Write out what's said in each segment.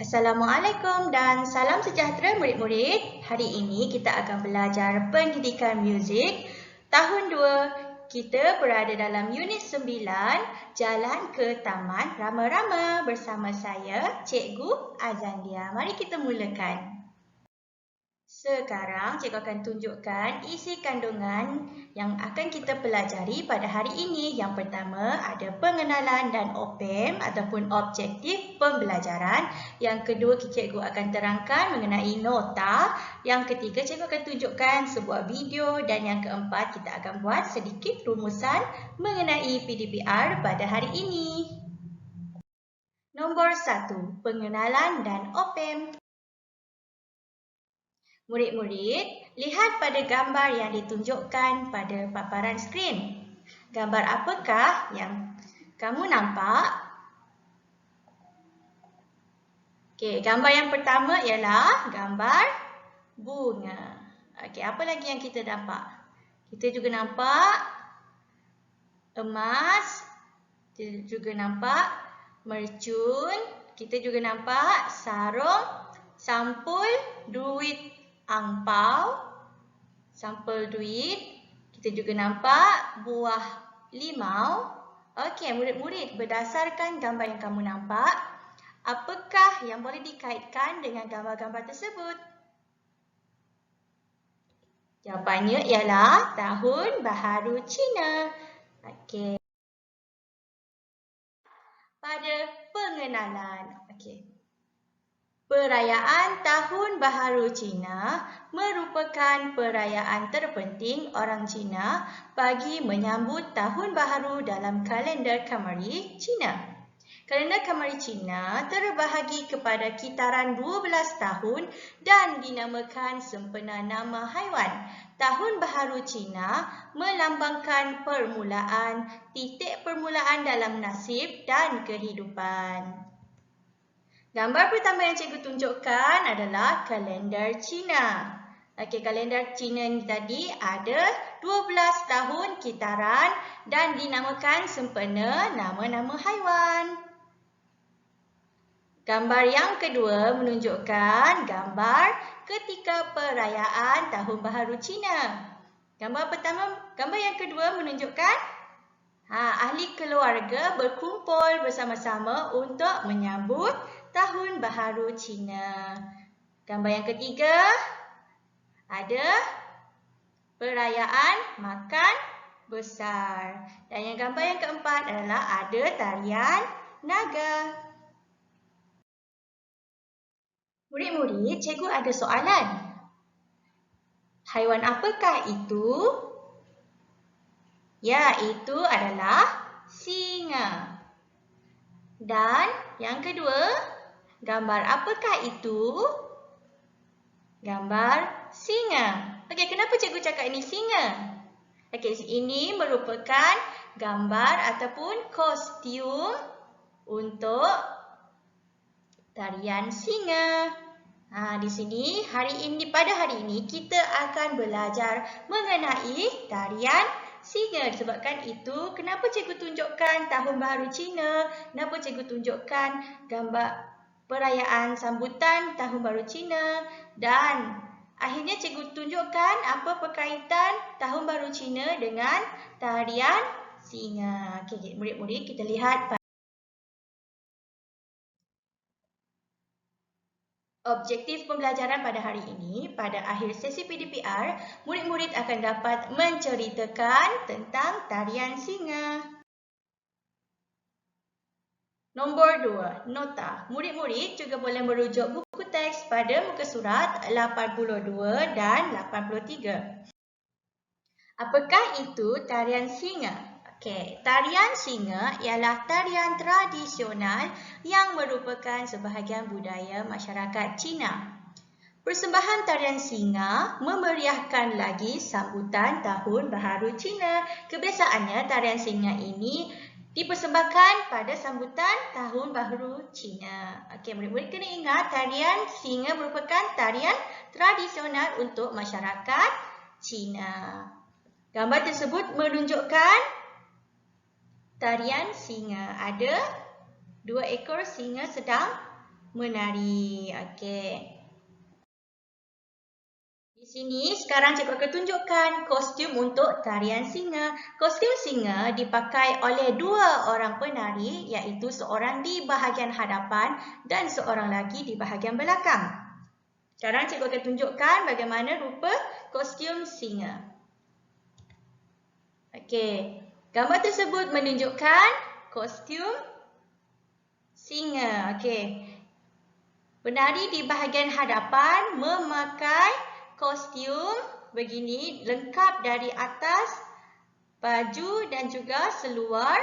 Assalamualaikum dan salam sejahtera murid-murid. Hari ini kita akan belajar pendidikan muzik tahun 2. Kita berada dalam unit 9, Jalan ke Taman Rama-Rama bersama saya, Cikgu Azandia. Mari kita mulakan. Sekarang cikgu akan tunjukkan isi kandungan yang akan kita pelajari pada hari ini. Yang pertama ada pengenalan dan OPM ataupun objektif pembelajaran. Yang kedua cikgu akan terangkan mengenai nota. Yang ketiga cikgu akan tunjukkan sebuah video. Dan yang keempat kita akan buat sedikit rumusan mengenai PDPR pada hari ini. Nombor 1, pengenalan dan OPM. Murid-murid, lihat pada gambar yang ditunjukkan pada paparan skrin. Gambar apakah yang kamu nampak? Okey, gambar yang pertama ialah gambar bunga. Okey, apa lagi yang kita nampak? Kita juga nampak emas, kita juga nampak mercun, kita juga nampak sarung, sampul duit angpau, sampul duit. Kita juga nampak buah limau. Okey, murid-murid, berdasarkan gambar yang kamu nampak, apakah yang boleh dikaitkan dengan gambar-gambar tersebut? Jawapannya ialah Tahun Baharu Cina. Okey. Pada pengenalan. Okey. Perayaan Tahun Baharu Cina merupakan perayaan terpenting orang Cina bagi menyambut Tahun Baharu dalam kalender Qamari Cina. Kalender Qamari Cina terbahagi kepada kitaran 12 tahun dan dinamakan sempena nama haiwan. Tahun Baharu Cina melambangkan permulaan, titik permulaan dalam nasib dan kehidupan. Gambar pertama yang cikgu tunjukkan adalah kalender Cina. Okey, kalender Cina ni tadi ada 12 tahun kitaran dan dinamakan sempena nama-nama haiwan. Gambar yang kedua menunjukkan gambar ketika perayaan Tahun Baharu Cina. Gambar yang kedua menunjukkan ahli keluarga berkumpul bersama-sama untuk menyambut Tahun Baharu Cina. Gambar yang ketiga ada perayaan makan besar. Dan yang gambar yang keempat adalah ada tarian naga. Murid-murid, cikgu ada soalan. Haiwan apakah itu? Ya, itu adalah singa. Dan yang kedua, gambar apakah itu? Gambar singa. Okey, kenapa cikgu cakap ini singa? Okey, ini merupakan gambar ataupun kostum untuk tarian singa. Di sini pada hari ini kita akan belajar mengenai tarian singa. Disebabkan itu, kenapa cikgu tunjukkan Tahun Baharu Cina? Kenapa cikgu tunjukkan gambar perayaan sambutan Tahun Baharu Cina? Dan akhirnya cikgu tunjukkan apa perkaitan Tahun Baharu Cina dengan tarian singa. Okey, murid-murid, kita lihat objektif pembelajaran pada hari ini. Pada akhir sesi PDPR, murid-murid akan dapat menceritakan tentang tarian singa. Nombor 2, nota. Murid-murid juga boleh merujuk buku teks pada muka surat 82 dan 83. Apakah itu tarian singa? Okey, tarian singa ialah tarian tradisional yang merupakan sebahagian budaya masyarakat Cina. Persembahan tarian singa memeriahkan lagi sambutan Tahun Baharu Cina. Kebiasaannya tarian singa ini dipersembahkan pada sambutan Tahun Baharu Cina. Okey, murid-murid kena ingat tarian singa merupakan tarian tradisional untuk masyarakat Cina. Gambar tersebut menunjukkan tarian singa. Ada 2 ekor singa sedang menari. Okey. Di sini sekarang cikgu akan tunjukkan kostum untuk tarian singa. Kostum singa dipakai oleh dua orang penari, iaitu seorang di bahagian hadapan dan seorang lagi di bahagian belakang. Sekarang cikgu akan tunjukkan bagaimana rupa kostum singa. Okey, gambar tersebut menunjukkan kostum singa. Okey. Penari di bahagian hadapan memakai kostum begini, lengkap dari atas, baju dan juga seluar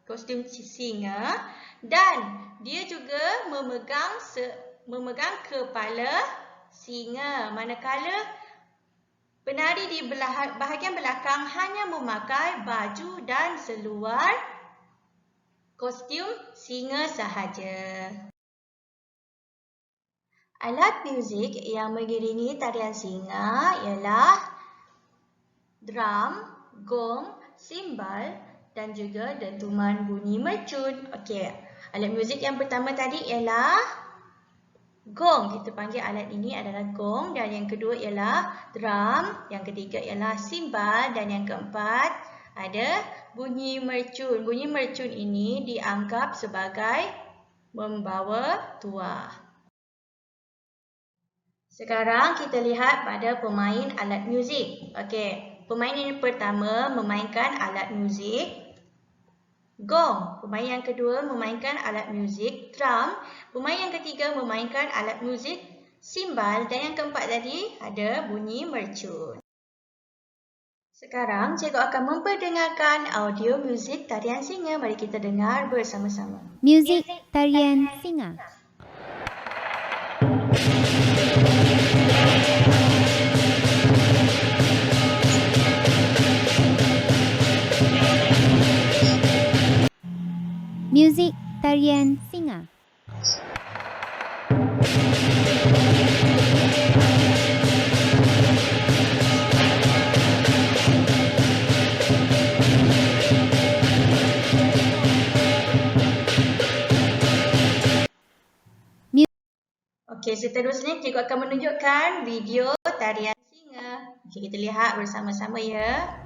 kostum singa, dan dia juga memegang kepala singa, manakala penari di bahagian belakang hanya memakai baju dan seluar kostum singa sahaja. Alat muzik yang mengiringi tarian singa ialah drum, gong, simbal dan juga dentuman bunyi mercun. Okey, alat muzik yang pertama tadi ialah gong. Kita panggil alat ini adalah gong, dan yang kedua ialah drum, yang ketiga ialah simbal dan yang keempat ada bunyi mercun. Bunyi mercun ini dianggap sebagai membawa tuah. Sekarang kita lihat pada pemain alat muzik. Okey, pemain yang pertama memainkan alat muzik gong. Pemain yang kedua memainkan alat muzik drum. Pemain yang ketiga memainkan alat muzik simbal dan yang keempat tadi ada bunyi mercun. Sekarang cikgu akan memperdengarkan audio muzik tarian singa. Mari kita dengar bersama-sama. Muzik tarian singa. Muzik tarian singa. Okey, seterusnya cikgu akan menunjukkan video tarian singa. Okey, kita lihat bersama-sama ya.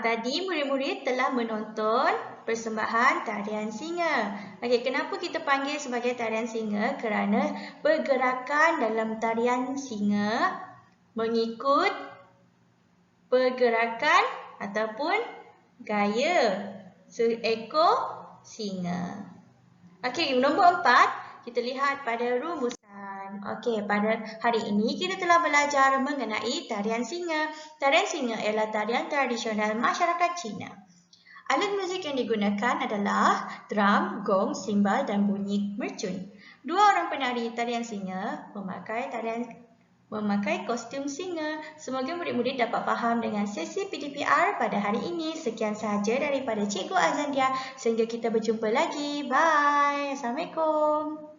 Tadi murid-murid telah menonton persembahan tarian singa. Okey, kenapa kita panggil sebagai tarian singa? Kerana pergerakan dalam tarian singa mengikut pergerakan ataupun gaya seekor singa. Okey, nombor 4, kita lihat pada rumusan. Okey, pada hari ini kita telah belajar mengenai tarian singa. Tarian singa ialah tarian tradisional masyarakat Cina. Alat muzik yang digunakan adalah drum, gong, simbal dan bunyi mercun. Dua orang penari tarian singa memakai kostum singa. Semoga murid-murid dapat faham dengan sesi PDPR pada hari ini. Sekian sahaja daripada Cikgu Azandia. Sehingga kita berjumpa lagi. Bye. Assalamualaikum.